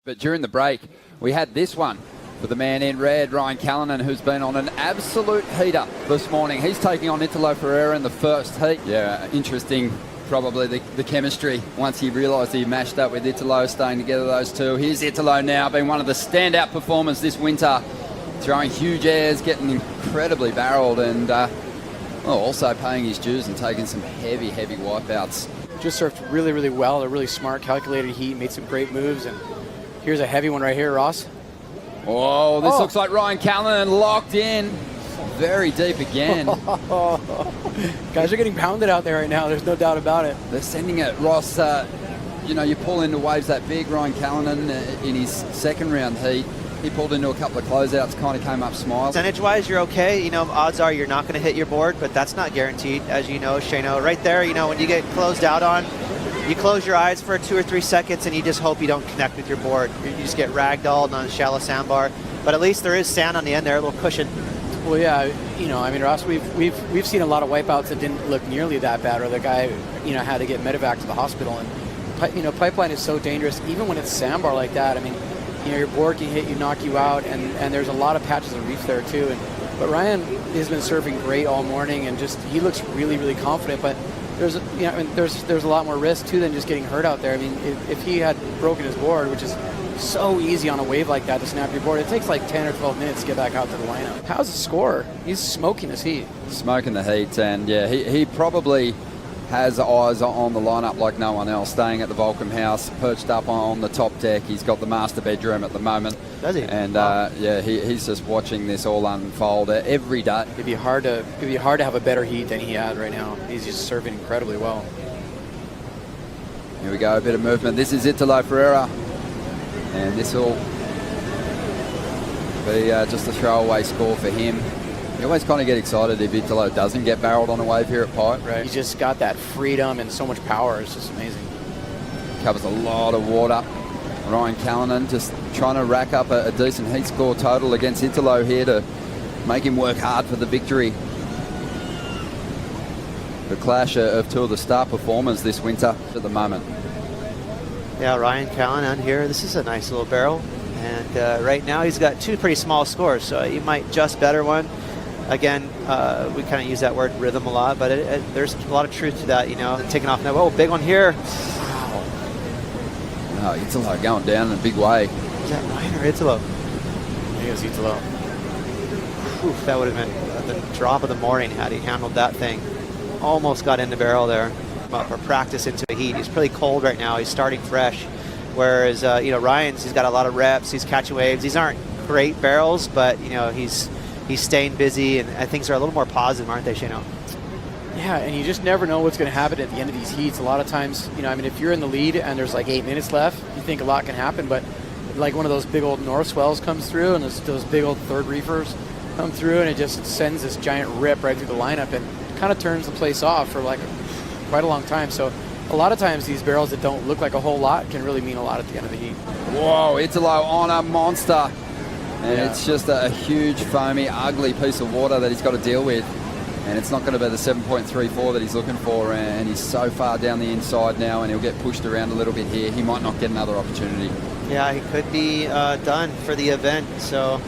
But during the break, we had this one with the man in red, Ryan Callanan, who's been on an absolute heater this morning. He's taking on Italo Ferreira in the first heat. Yeah, interesting, probably the chemistry once he realised he matched up with Italo, staying together those two. Here's Italo now, being one of the standout performers this winter, throwing huge airs, getting incredibly barreled, and also paying his dues and taking some heavy wipeouts. Just surfed really well, a really smart, calculated heat, made some great moves, and here's a heavy one right here, Ross. Oh, this looks like Ryan Callanan locked in. Very deep again. Guys are getting pounded out there right now, there's no doubt about it. They're sending it, Ross. You know, you pull into waves that big. Ryan Callanan in his second round heat, he pulled into a couple of closeouts, kind of came up smiles. Percentage-wise, you're okay. You know, odds are you're not going to hit your board, but that's not guaranteed, as you know, Shano. Right there, you know, when you get closed out on, you close your eyes for 2 or 3 seconds and you just hope you don't connect with your board. You just get ragdolled on a shallow sandbar. But at least there is sand on the end there, a little cushion. Well, yeah, you know, I mean, Ross, we've seen a lot of wipeouts that didn't look nearly that bad, or the guy, you know, had to get medevac to the hospital. And, you know, pipeline is so dangerous, even when it's sandbar like that. I mean, you know, your board can hit you, knock you out, and there's a lot of patches of reef there too. But Ryan has been surfing great all morning, and just he looks really confident. But there's, you know, I mean, there's a lot more risk too than just getting hurt out there. I mean, if he had broken his board, which is so easy on a wave like that to snap your board, it takes like 10 or 12 minutes to get back out to the lineup. How's the score? He's smoking his heat. Smoking the heat, and yeah, he probably has eyes on the lineup like no one else, staying at the Volcom House, perched up on the top deck. He's got the master bedroom at the moment. Does he? And yeah, he's just watching this all unfold every day. It'd be hard to have a better heat than he had right now. He's just surfing incredibly well. Here we go, a bit of movement. This is Italo Ferreira, and this will be just a throwaway score for him. You always kind of get excited if Italo doesn't get barreled on a wave here at Pipe. Right. He's just got that freedom and so much power. It's just amazing. Covers a lot of water. Ryan Callanan just trying to rack up a decent heat score total against Italo here to make him work hard for the victory. The clash of two of the star performers this winter at the moment. Yeah, Ryan Callanan here. This is a nice little barrel. And right now he's got 2 pretty small scores, so you might just better one. Again, we kind of use that word rhythm a lot, but there's a lot of truth to that, you know. Taking off now. Oh, big one here. Wow. Oh, Italo going down in a big way. Is that Ryan or Italo? I think it was Italo. Oof, that would have been the drop of the morning had he handled that thing. Almost got in the barrel there. Up for practice into the heat. He's pretty cold right now. He's starting fresh. Whereas, you know, Ryan's, he's got a lot of reps. He's catching waves. These aren't great barrels, but, you know, he's staying busy, and things are a little more positive, aren't they, Shano? Yeah, and you just never know what's going to happen at the end of these heats. A lot of times, you know, I mean, if you're in the lead and there's like 8 minutes left, you think a lot can happen, but like one of those big old north swells comes through, and those big old third reefers come through, and it just sends this giant rip right through the lineup and kind of turns the place off for like quite a long time. So a lot of times these barrels that don't look like a whole lot can really mean a lot at the end of the heat. Whoa, Italo on a monster. And it's just a huge, foamy, ugly piece of water that he's got to deal with. And it's not going to be the 7.34 that he's looking for. And he's so far down the inside now, and he'll get pushed around a little bit here. He might not get another opportunity. Yeah, he could be done for the event. So